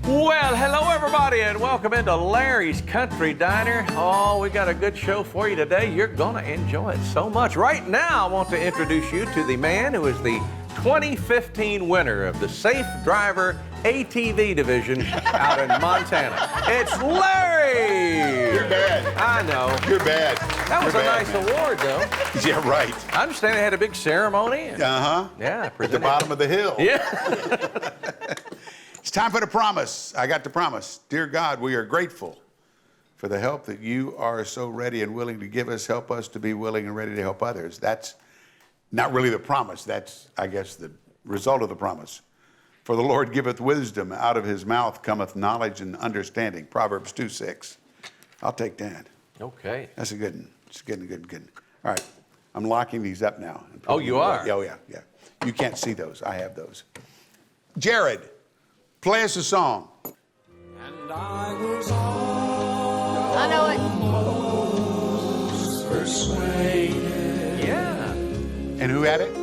Well, hello everybody and welcome into Larry's Country Diner. Oh, we got a good show for you today. You're gonna enjoy it so much. Right now, I want to introduce you to the man who is the 2015 winner of the Safe Driver ATV division out in Montana. It's Larry! You're bad. I know. You're bad. That was You're a bad, nice man. award, though. Yeah, right. I understand they had a big ceremony. Uh-huh. Yeah, At the bottom of the hill. Yeah. It's time for the promise. I got the promise. Dear God, we are grateful for the help that you are so ready and willing to give us. Help us to be willing and ready to help others. That's not really the promise. That's, I guess, the result of the promise. For the Lord giveth wisdom. Out of his mouth cometh knowledge and understanding. Proverbs 2:6. I'll take that. Okay. That's a good one. It's good. All right. I'm locking these up now. Oh, you are? Oh, yeah. You can't see those. I have those. Jared, play us a song. And I was I know it. almost persuaded. Yeah. And who had it?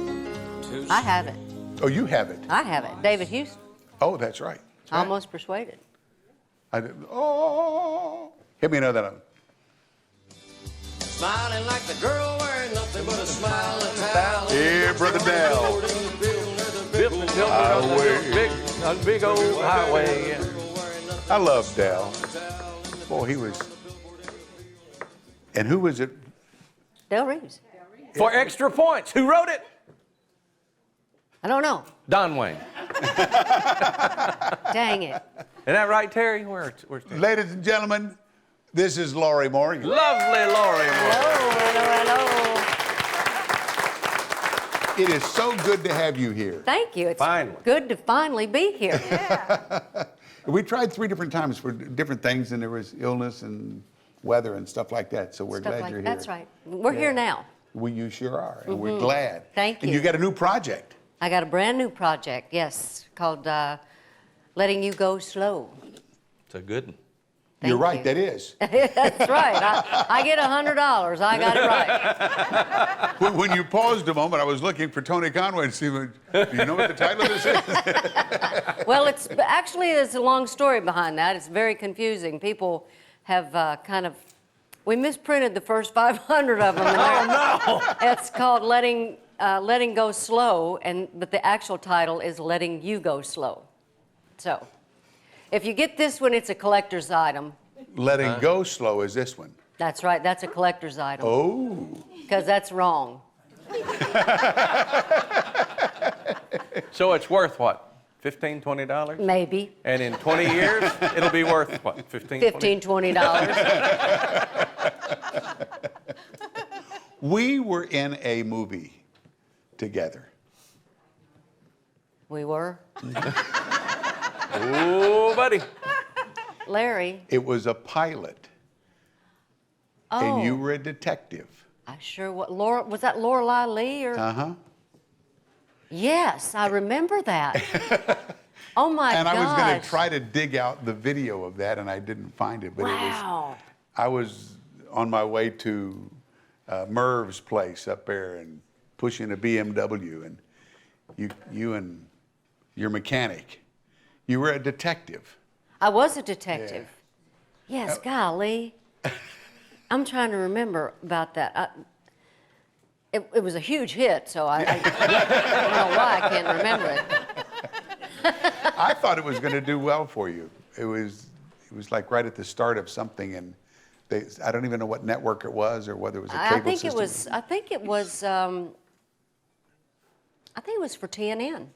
I have it. Oh, you have it. I have it. David Houston. Oh, that's right. That's right. Almost persuaded. I did. Oh. Hit me another one. Smiling like the girl wearing nothing but a smile and towel. Here, Brother Dell. Building on the big old highway. Yeah. I love Dell. Boy, he was. And who was it? Del Reeves. For extra points, who wrote it? I don't know. Don Wayne. Dang it. Isn't that right, Terry? Where's Terry? Ladies and gentlemen, this is Lorrie Morgan. Lovely Lorrie. Hello. It is so good to have you here. Thank you. It's Finally. good to finally be here. We tried 3 different times for different things, and there was illness and weather and stuff like that. So we're Stuff glad like you're here. that's right. We're here now. Well, you sure are, and we're glad. Thank And you. you got a new project. I got a brand new project, yes, called Letting You Go Slow. It's a good one. You're Thank right, you. that is. That's right. I get $100. I got it right. When you paused a moment, I was looking for Tony Conway to see, do you know what the title of this is? Well, there's a long story behind that. It's very confusing. People have we misprinted the first 500 of them. Oh, no! It's called Letting Go Slow, but the actual title is Letting You Go Slow. So, if you get this one, it's a collector's item. Letting Go Slow is this one. That's right, that's a collector's item. Oh. Because that's wrong. So it's worth what? $15, $20? Maybe. And in 20 years, it'll be worth what? $15, $20? $15, $20. We were in a movie together. We were. Oh, buddy. Larry. It was a pilot, Oh. and you were a detective. I sure was that Lorelei Lee or? Uh-huh. Yes, I remember that. Oh my And gosh. I was going to try to dig out the video of that, and I didn't find it. But Wow. I was on my way to Merv's place up there and pushing a BMW, and you and your mechanic, you were a detective. I was a detective. Yes, golly. I'm trying to remember about that. It was a huge hit, so I don't know why I can't remember it. I thought it was going to do well for you. It was like right at the start of something, and I don't even know what network it was or whether it was a cable system. I think it was for TNN.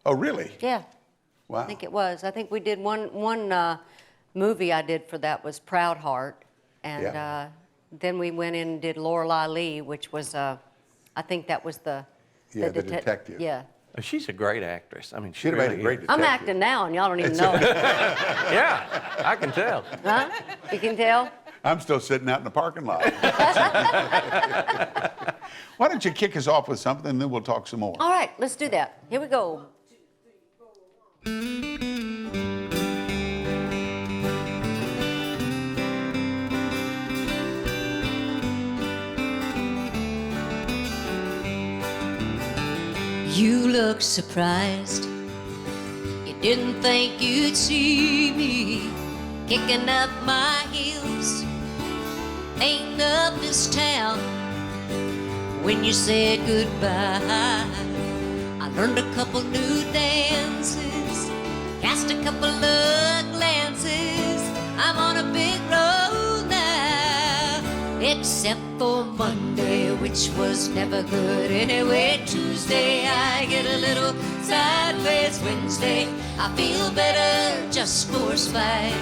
Oh, really? Yeah. Wow. I think it was. I think we did one movie I did for that was Proud Heart, and then we went in and did Lorelei Lee, which was I think that was the detective. Yeah. She's a great actress. I mean, she She'd have made really a great is. detective. I'm acting now, and y'all don't even know it. Yeah, I can tell. Huh? You can tell? I'm still sitting out in the parking lot. Why don't you kick us off with something, and then we'll talk some more. All right, let's do that. Here we go. You look surprised. You Didn't think you'd see me kicking up my heels, ain't of this town when you said goodbye. I learned a couple new dances, cast a couple of glances. I'm on a big road now, except for Monday, which was never good anyway. Tuesday I get a little sideways. Wednesday I feel better just for spite.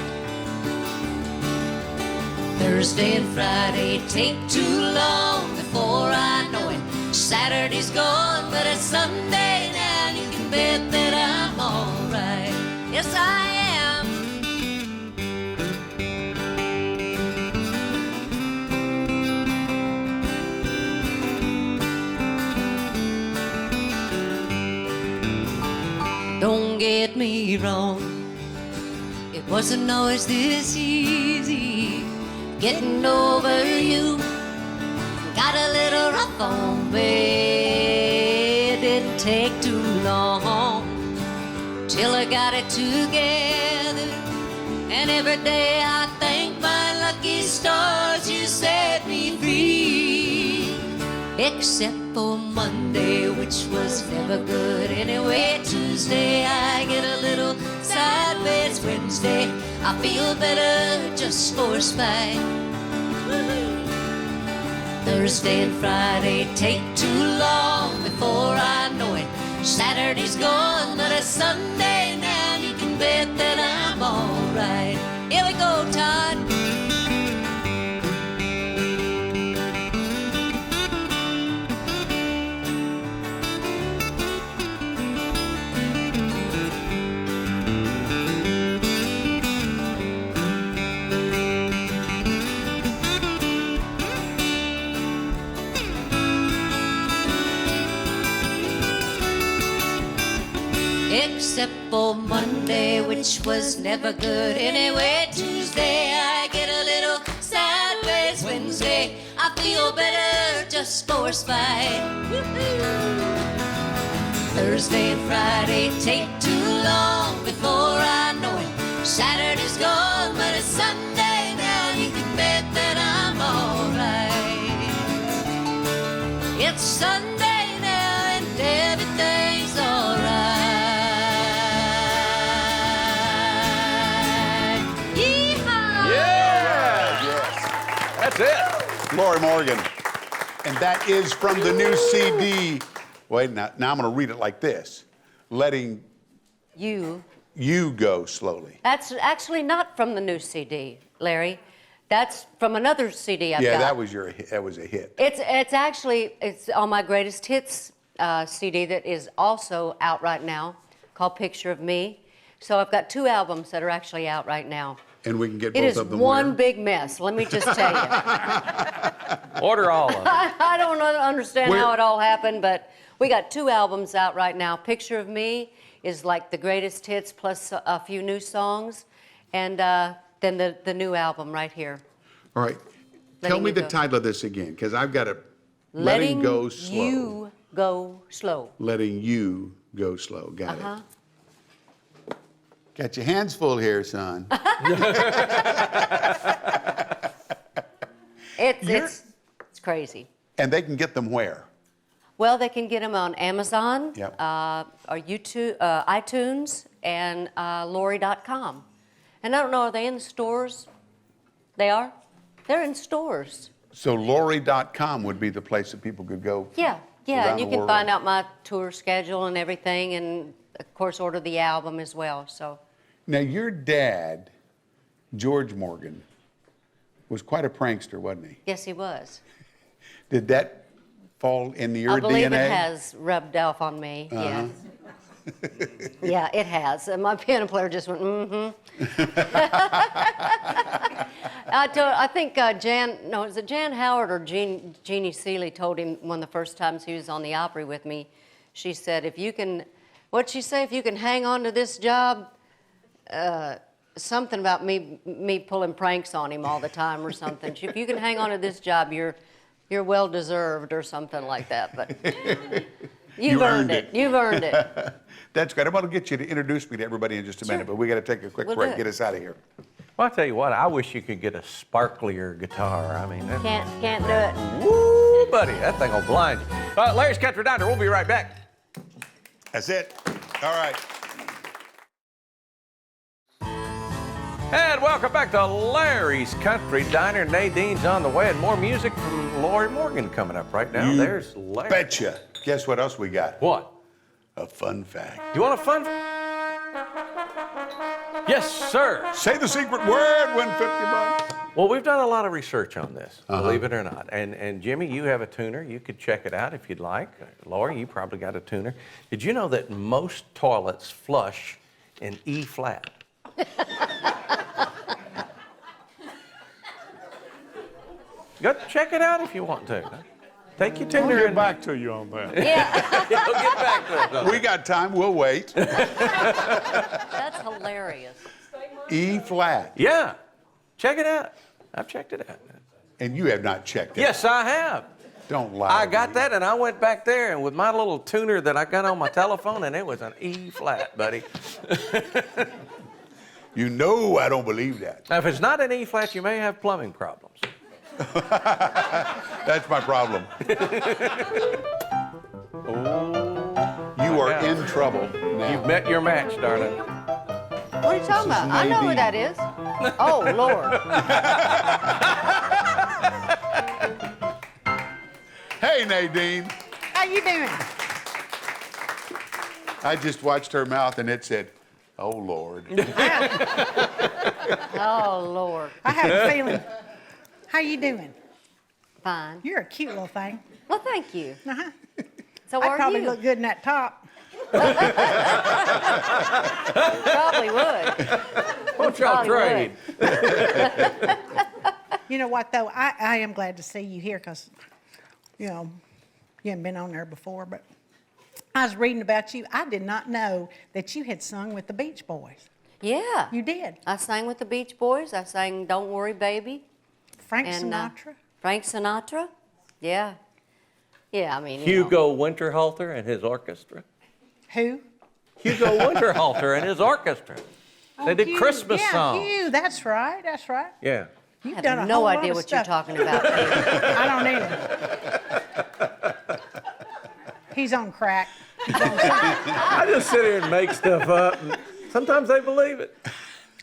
Thursday and Friday take too long before I know it. Saturday's gone, but it's Sunday now. You can bet that I'm alright. Yes, I am. Don't get me wrong, it wasn't always this easy getting over you. Got a little rough on me, it didn't take too long till I got it together. And every day I thank my lucky stars you set me free. Except for Monday, which was never good anyway. Tuesday I get a little sideways. Wednesday I feel better just for spite. Thursday and Friday take too long before I know it. Saturday's gone, but it's Sunday now. You can bet that I'm alright. Here we go, Todd. Except for Monday, which was never good anyway. Tuesday I get a little sideways. Wednesday I feel better just for spite. Thursday and Friday take too long before I know it. Saturday's gone, but it's Sunday now. You can bet that I'm alright. It's Sunday now and everything's alright. That's it. Lorrie Morgan. And that is from the new CD. Wait, now I'm going to read it like this. Letting You. you go slowly. That's actually not from the new CD, Larry. That's from another CD I've got. That was a hit. It's on my greatest hits CD that is also out right now, called Picture of Me. So I've got two albums that are actually out right now. And we can get It both is of them one where? big mess, let me just tell you. Order all of them. I don't understand Where- how it all happened, but we got two albums out right now. Picture of Me is like the greatest hits plus a few new songs, and then the new album right here. All right. Tell Letting me You the Go. title of this again, because I've got it. Letting go slow. You go slow. Letting you go slow. Got Uh-huh. it. Got your hands full here, son. It's crazy. And they can get them where? Well, they can get them on Amazon, Yep. or YouTube, iTunes, and Lorrie.com. And I don't know, are they in the stores? They are? They're in stores. So Lorrie.com would be the place that people could go. Yeah, around and you the can world. find out my tour schedule and everything, and of course order the album as well. So Now, your dad, George Morgan, was quite a prankster, wasn't he? yes, he was. Did that fall into your I believe DNA? it has rubbed off on me. Uh-huh. Yes. Yeah, it has. And my piano player just went, mm-hmm. I think is it Jan Howard or Jeannie Seeley told him one of the first times he was on the Opry with me. She said, what'd she say? If you can hang on to this job, something about me pulling pranks on him all the time or something. If you can hang on to this job, you're well deserved or something like that. But you've earned it. You've earned it. That's great. I'm going to get you to introduce me to everybody in just a minute, but we got to take a quick We'll break. do it. Get us out of here. Well, I tell you what, I wish you could get a sparklier guitar. I mean, that, Can't do it. woo, buddy, that thing will blind you. Larry's Country Diner, we'll be right back. That's it. All right. And welcome back to Larry's Country Diner. Nadine's on the way, and more music from Lorrie Morgan coming up right now. There's Larry. Betcha. Guess what else we got? What? A fun fact. You want a fun? Yes, sir. Say the secret word, win 50 bucks. Well, we've done a lot of research on this, believe it or not. And Jimmy, you have a tuner. You could check it out if you'd like. Lori, you probably got a tuner. Did you know that most toilets flush in E flat? Go check it out if you want to. Take your tuner. I'll get and back to you on that. Yeah, We'll get back to it. We got time. We'll wait. that's hilarious. E flat. Yeah, check it out. I've checked it out. And you have not checked it. Yes, I have. Don't lie. I to got me. that, and I went back there, and with my little tuner that I got on my telephone, and it was an E flat, buddy. You know I don't believe that. Now, if it's not an E flat, you may have plumbing problems. That's my problem. You are in trouble now. You've met your match, darling. What are you talking This is about? I know who Nadine. that is. Oh, Lord. Hey, Nadine. How you doing? I just watched her mouth and it said, oh, Lord. Oh, Lord. I have a feeling. How you doing? Fine. You're a cute little thing. Well, thank you. Uh-huh. So I are probably you? look good in that top. Probably would. Won't y'all Probably trade? You know what, though? I am glad to see you here because, you know, you haven't been on there before, but I was reading about you. I did not know that you had sung with the Beach Boys. Yeah. You did. I sang with the Beach Boys. I sang Don't Worry, Baby. Frank And, Sinatra. Frank Sinatra? Yeah. Yeah, I mean, you know. Hugo Winterhalter and his orchestra. Who? Hugo Winterhalter and his orchestra. They did Hugh. Christmas yeah, songs. Hugh, that's right. That's right. Yeah. You've I done a have no whole lot idea of what you're stuff. talking about. Peter. I don't either. He's on crack. I just sit here and make stuff up, and sometimes they believe it.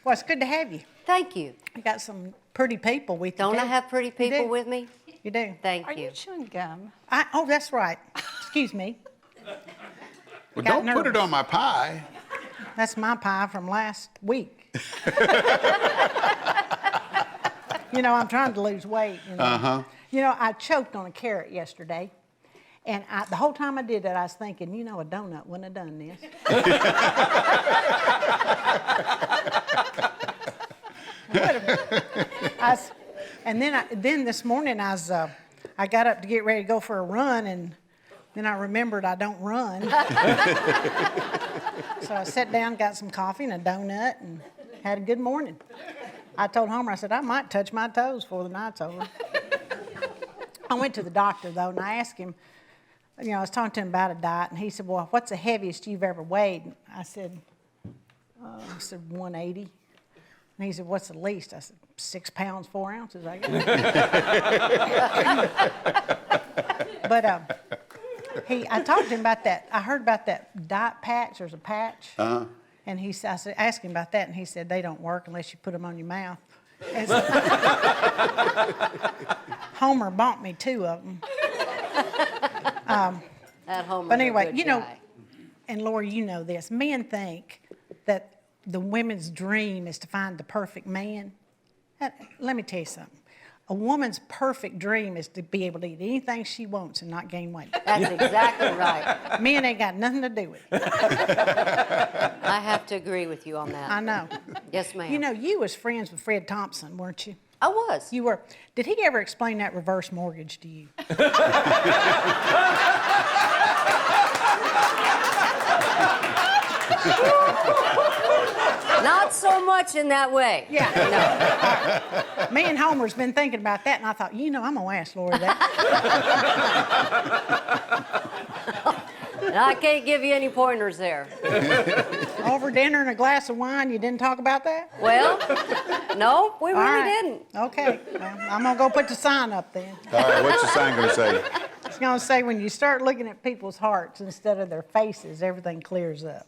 Well, it's good to have you. Thank you. You got some pretty people with you. Don't I too. have pretty You people do. with me? You do. Thank Are you. you chewing gum? Oh, that's right. Excuse me. Well, Got don't put it nervous. on my pie. That's my pie from last week. You know, I'm trying to lose weight. You know? Uh-huh. You know, I choked on a carrot yesterday. And the whole time I did that, I was thinking, you know, a donut wouldn't have done this. And then this morning I got up to get ready to go for a run, and then I remembered I don't run. So I sat down, got some coffee and a donut, and had a good morning. I told Homer, I said, I might touch my toes before the night's over. I went to the doctor, though, and I asked him, you know, I was talking to him about a diet, and he said, well, what's the heaviest you've ever weighed? And I said 180. And he said, what's the least? I said, 6 pounds, 4 ounces, I guess. But I talked to him about that. I heard about that diet patch. There's a patch. Uh-huh. And I said, asked him about that, and he said, they don't work unless you put them on your mouth. And so, Homer bought me 2 of them. At home. But anyway, you know, and Lori, you know this. Men think that the women's dream is to find the perfect man. Let me tell you something. A woman's perfect dream is to be able to eat anything she wants and not gain weight. That's exactly right. Men ain't got nothing to do with it. I have to agree with you on that. I know. Yes, ma'am. You know, you was friends with Fred Thompson, weren't you? I was. You were. Did he ever explain that reverse mortgage to you? Not so much in that way. Yeah. No. Me and Homer's been thinking about that, and I thought, you know, I'm gonna ask Lori that. And I can't give you any pointers there. Over dinner and a glass of wine, you didn't talk about that? Well, no, we All really right. didn't. Okay, well, I'm gonna go put the sign up then. All right, what's the sign going to say? It's gonna say when you start looking at people's hearts instead of their faces, everything clears up.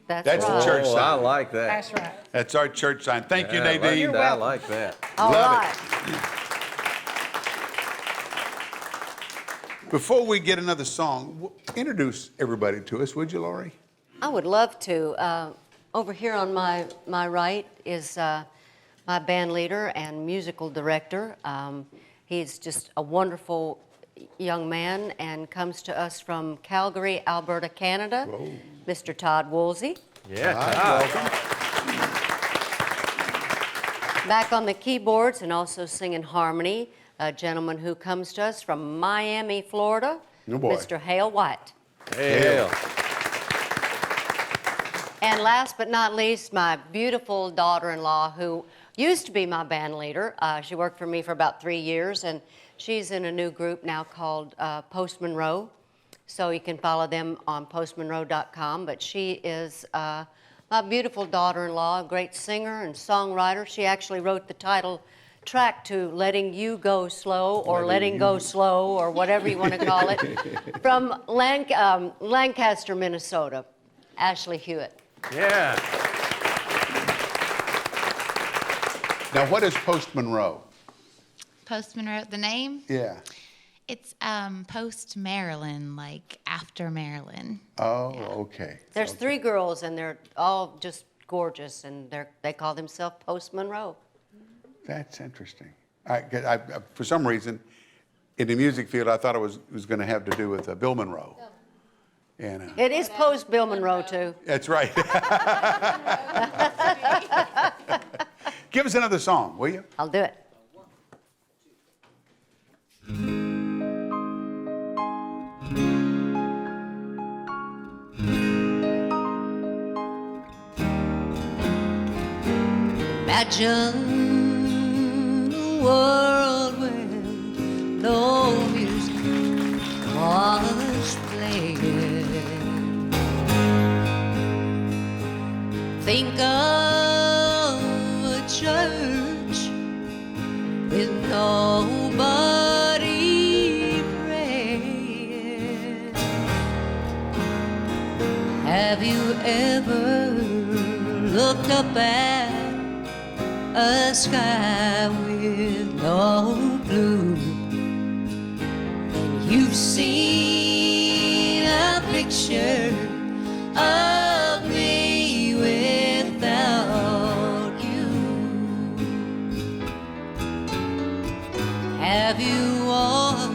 That's That's right. the church Oh, I sign. like that. That's right. That's our church sign. Thank you, Yeah, I like Nadine. that. I welcome. like that. All Love right. Before we get another song, introduce everybody to us, would you, Lorrie? I would love to. Over here on my right is my band leader and musical director. He's just a wonderful young man and comes to us from Calgary, Alberta, Canada. Whoa. Mr. Todd Woolsey. Yeah, Hi, Todd. welcome. Back on the keyboards and also singing harmony, a gentleman who comes to us from Miami, Florida, Oh, boy. Mr. Hale White. Hale. And last but not least, my beautiful daughter-in-law who used to be my band leader. She worked for me for about 3 years, and she's in a new group now called Post Monroe. So you can follow them on postmonroe.com. But she is my beautiful daughter-in-law, a great singer and songwriter. She actually wrote the title track to Letting You Go Slow or Letting Go Slow or whatever you want to call it from Lancaster, Minnesota, Ashley Hewitt. Yeah. Now, what is Post Monroe? Post Monroe, the name? Yeah. It's post Maryland, like after Maryland. Oh, okay. There's 3 girls, and they're all just gorgeous, and they call themselves Post Monroe. That's interesting. For some reason, in the music field, I thought it was going to have to do with Bill Monroe. And It is post Bill Monroe, too. that's right. Give us another song, will you? I'll do it. Imagine a world where no music was playing. Think of a church with nobody praying. Have you ever looked up at a sky with no blue, and you've seen a picture of me without you? Have you walked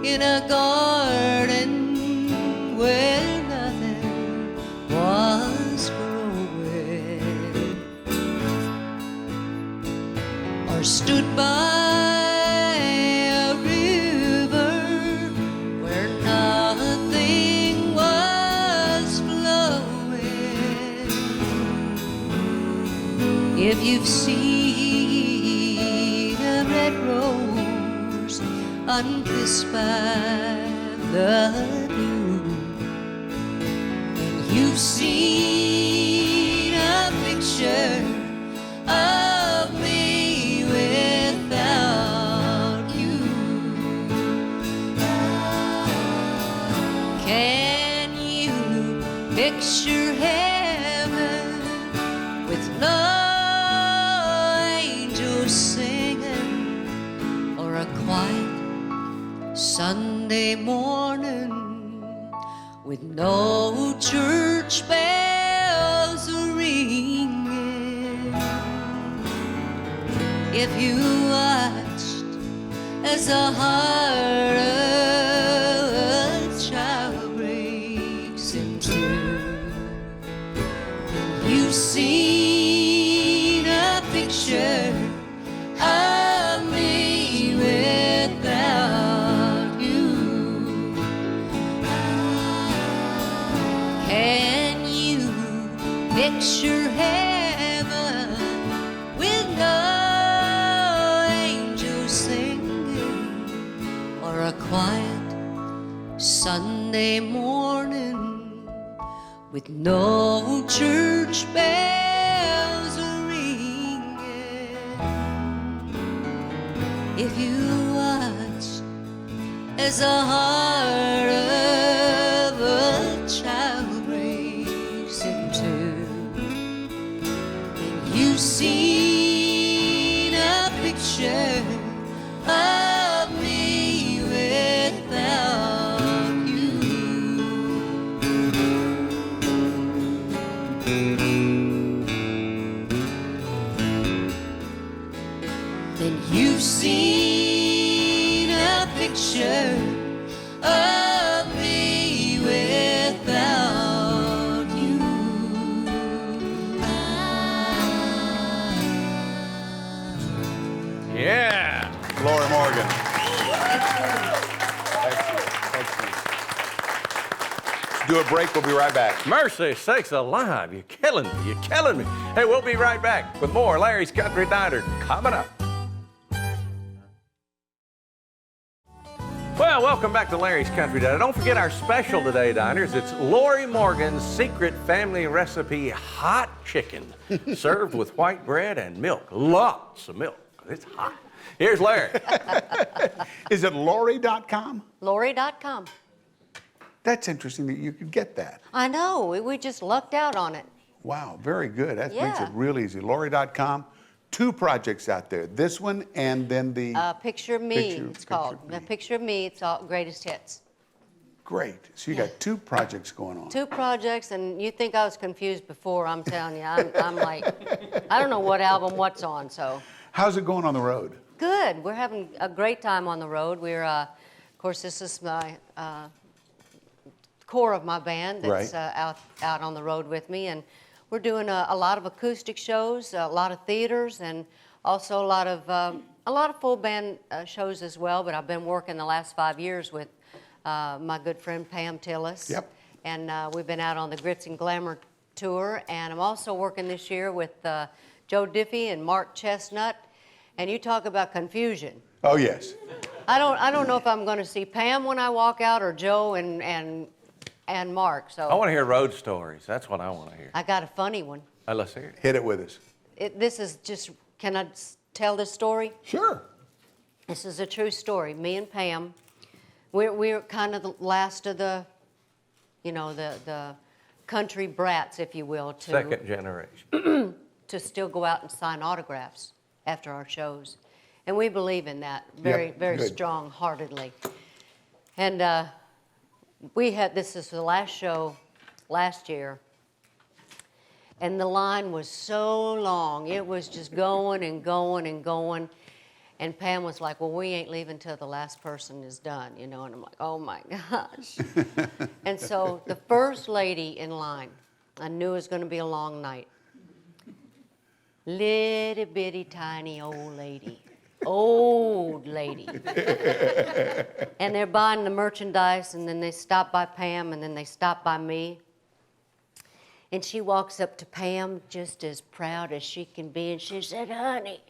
in a garden where nothing was growing, or stood by a river where nothing was flowing? If you've seen a red rose unkissed by the dew, and you've seen a picture of me without you, can you picture heaven with no angels singing, or a quiet Sunday morning with no church bells ringing? If you watched as the heart of a child breaks in two, you've seen a picture of me without you. Can you picture heaven with no angels singing, or a quiet Sunday morning with no church bells ringing. If you watch as the heart of a child breaks in two, and you've seen a picture of me without you, then you've seen a picture of me without you. Yeah. Lorrie Morgan. Do a break. We'll be right back. Mercy sakes alive. You're killing me. You're killing me. Hey, we'll be right back with more Larry's Country Diner coming up. Well, welcome back to Larry's Country Diner. Don't forget our special today, diners. It's Lorrie Morgan's secret family recipe hot chicken, served with white bread and milk. Lots of milk. It's hot. Here's Larry. Is it Lorrie.com? Lorrie.com. That's interesting that you could get that. I know. We just lucked out on it. Wow, very good. That makes Yeah. it real easy. Lorrie.com. 2 projects out there. This one and then the... Picture Me, Picture- it's called. Picture The Me. Picture Me, it's all greatest hits. Great. So you got 2 projects going on. 2 projects, and you think I was confused before, I'm telling you. I'm like, I don't know what album what's on, so. How's it going on the road? Good. We're having a great time on the road. We're, of course, this is my core of my band that's Right. out on the road with me, and we're doing a lot of acoustic shows, a lot of theaters, and also a lot of full band shows as well. But I've been working the last 5 years with my good friend Pam Tillis. Yep. And we've been out on the Grits and Glamour tour, and I'm also working this year with Joe Diffie and Mark Chestnut. And you talk about confusion. Oh, yes. I don't know if I'm going to see Pam when I walk out or Joe and Mark. So I want to hear road stories. That's what I want to hear. I got a funny one. Let's hear it. Hit it with us. This is just, can I tell this story? Sure. This is a true story. Me and Pam, we're kind of the last of the, the country brats, if you will, Second generation. to still go out and sign autographs after our shows. And we believe in that very, Yep, very good. strong-heartedly. And this is the last show last year, and the line was so long. It was just going and going and going. And Pam was like, well, we ain't leaving till the last person is done, and I'm like, oh my gosh. And so the first lady in line, I knew it was going to be a long night. Little bitty tiny old lady. Old lady. And they're buying the merchandise, and then they stop by Pam, and then they stop by me. And she walks up to Pam just as proud as she can be, and she said, honey,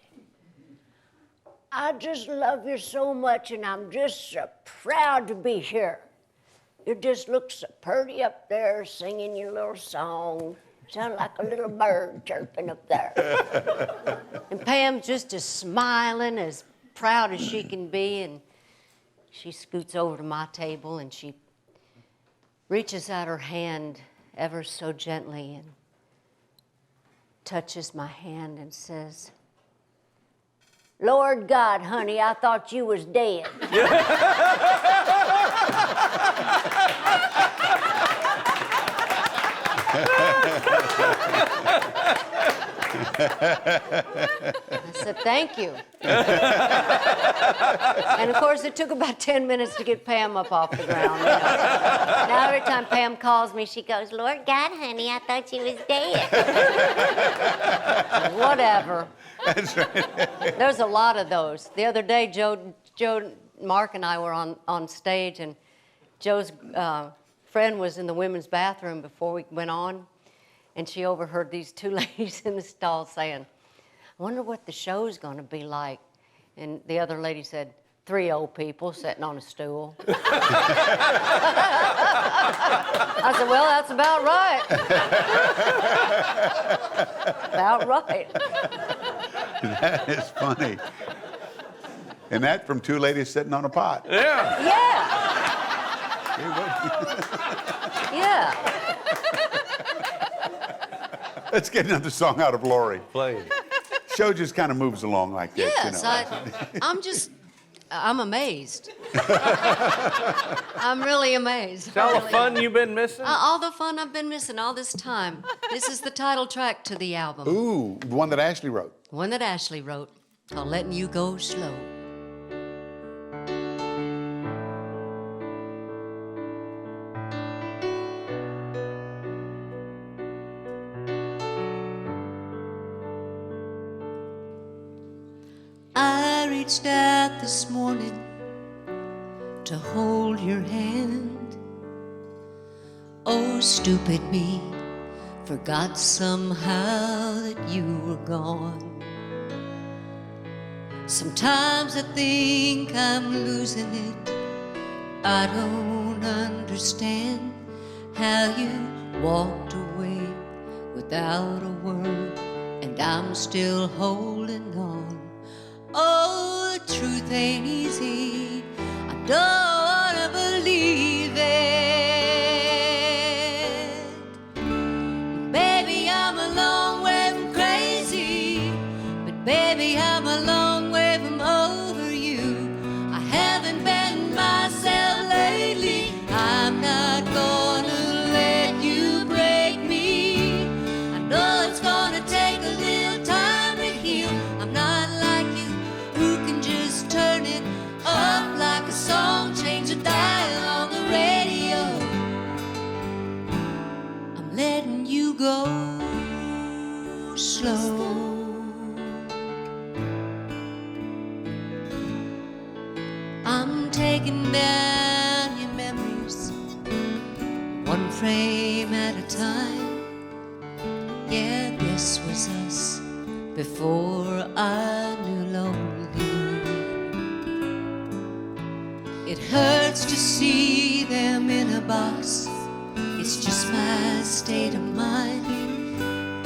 I just love you so much, and I'm just so proud to be here. You just look so pretty up there singing your little song. Sound like a little bird chirping up there. And Pam just as smiling, as proud as she can be, and she scoots over to my table and she reaches out her hand ever so gently and touches my hand and says, Lord God, honey, I thought you was dead. I said, thank you. And of course, it took about 10 minutes to get Pam up off the ground. Now every time Pam calls me, she goes, Lord God, honey, I thought you was dead. Whatever. That's right. There's a lot of those. The other day, Joe, Mark and I were on stage, and Joe's friend was in the women's bathroom before we went on, and she overheard these 2 ladies in the stall saying, I wonder what the show's going to be like. And the other lady said, 3 old people sitting on a stool. I said, well, that's about right. About right. That is funny. And that from 2 ladies sitting on a pot. Yeah. Yeah. Yeah. Let's get another song out of Lorrie. Please. Show just kind of moves along like this, Yes, I'm amazed. I'm really amazed. All the Really. fun you've been missing? All the fun I've been missing all this time. This is the title track to the album. Ooh, the one that Ashley wrote. One that Ashley wrote, called Letting You Go Slow. I reached out this morning to hold your hand. Oh, stupid me, forgot somehow that you were gone. Sometimes I think I'm losing it. I don't understand how you walked away without a word, and I'm still holding on. Oh, the truth ain't easy. I don't wanna believe it. Baby, I'm a long way from crazy, but baby, I'm a long way from over you. I haven't been myself lately. I'm not gonna let you break me. I know it's gonna take a little time to heal. I'm not like you, who can just turn it up like a song, change the dial on the radio. I'm letting you go slow. I'm taking down your memories, one frame at a time. Yeah, this was us before I knew lonely. It hurts to see them in a box. It's just my state of mind.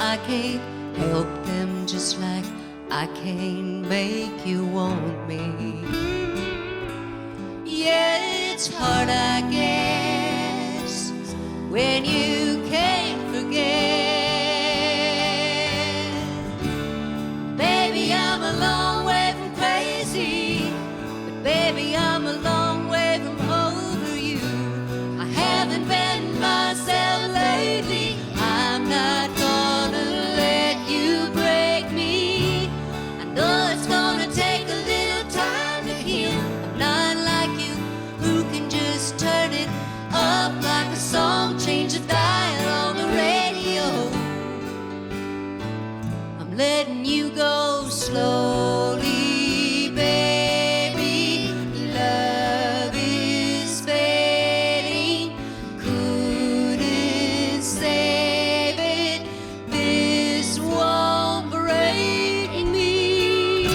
I can't help them just like I can't make you want me. Yeah, it's hard, I guess, when you can't forget. Baby, I'm a long way from crazy, but baby, I'm a long way from over you. I haven't been myself lately. I'm not gonna let you break me. I know it's gonna take a little time to heal. I'm not like you, who can just turn it up like a song, change the dial on the radio. I'm letting you go slowly, baby. Love is fading, couldn't save it. This won't break me.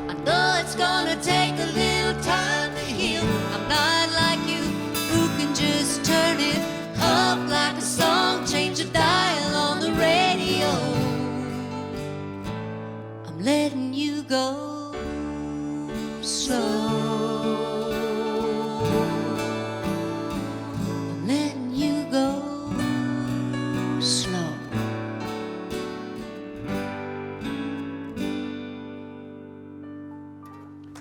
I know it's gonna take a little time to heal. I'm not like you, who can just turn it up like a song, change the dial on the radio. I'm letting you go slow. I'm letting you go slow.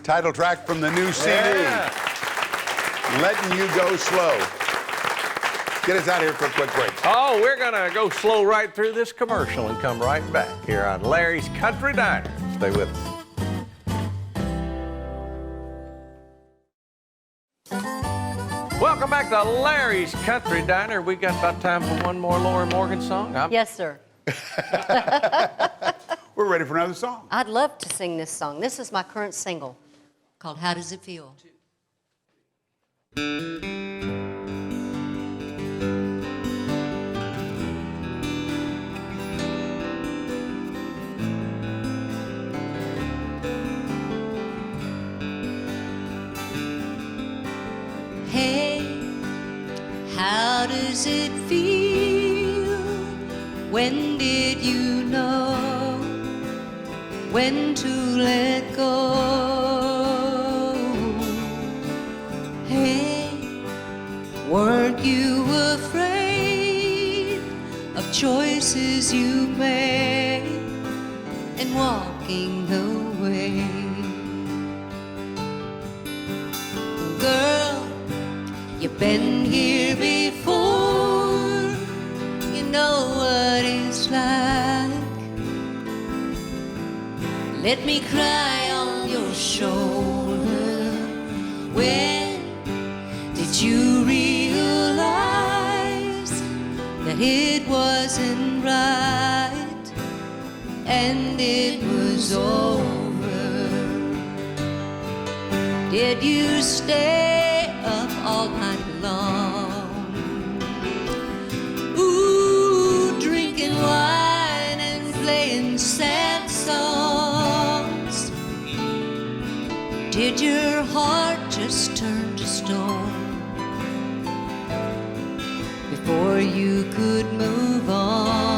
Title track from the new CD. Yeah. Letting You Go Slow. Get us out of here for a quick break. Oh, we're going to go slow right through this commercial and come right back here on Larry's Country Diner. Stay with us. Welcome back to Larry's Country Diner. We got about time for one more Lorrie Morgan song. Yes, sir. We're ready for another song. I'd love to sing this song. This is my current single. called How Does It Feel? Hey, how does it feel? When did you know when to let go? Hey, weren't you afraid of choices you made and walking away? Girl, you've been here before, you know what it's like. Let me cry on your shoulder. When did you realize that it wasn't right and it was over? Did you stay up all night long? Ooh, drinking wine and playing sad songs. Did your heart just turn to stone before you could move on?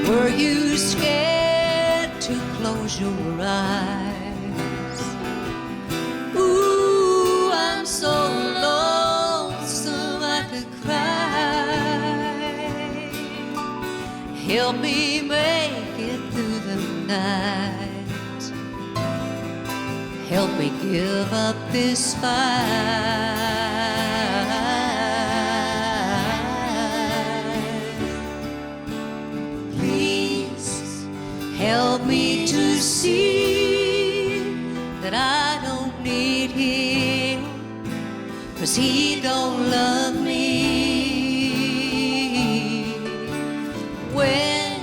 Were you scared to close your eyes? Ooh, I'm so lonesome I could cry. Help me make it through the night. Help me give up this fight. Help me to see that I don't need him, 'cause he don't love me. When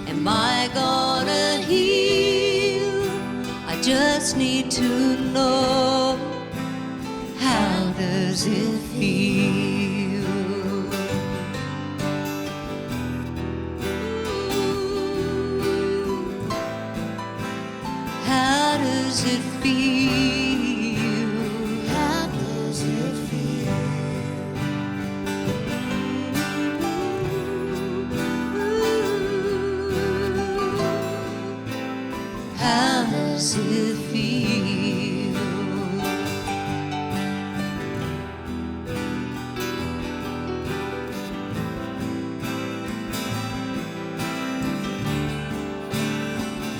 am I gonna heal? I just need to know, how does it feel? How does it feel? How does it feel? How does it feel?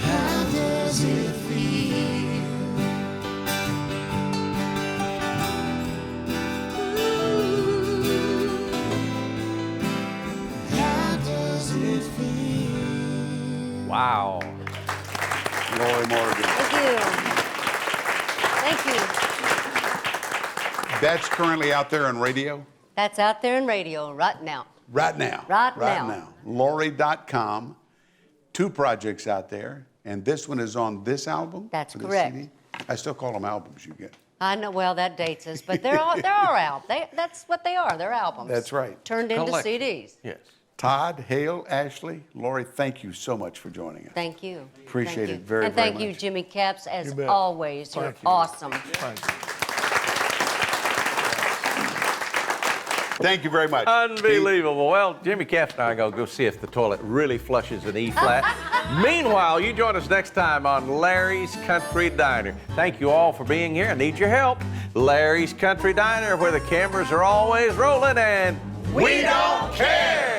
How does it feel? How does it feel? Wow. Lorrie Morgan. Thank you. Thank you. That's currently out there on radio That's out there in radio right now. right now. Right now. Lorrie.com. 2 projects out there, and this one is on this album? That's for this correct. CD? I still call them albums, you get. I know, well, that dates us, but they're our albums. That's what they are. They're albums. That's right. Turned into Collection. CDs. Yes. Todd, Hale, Ashley, Lorrie, thank you so much for joining us. Thank you. Appreciate Thank it you. very, and very thank you, much. Jimmy Caps, as You bet. always. You're Thank you. awesome. Thank you. Thank you very much. Unbelievable. Well, Jimmy Caps and I are going to go see if the toilet really flushes an E flat. Meanwhile, you join us next time on Larry's Country Diner. Thank you all for being here. I need your help. Larry's Country Diner, where the cameras are always rolling and we don't care.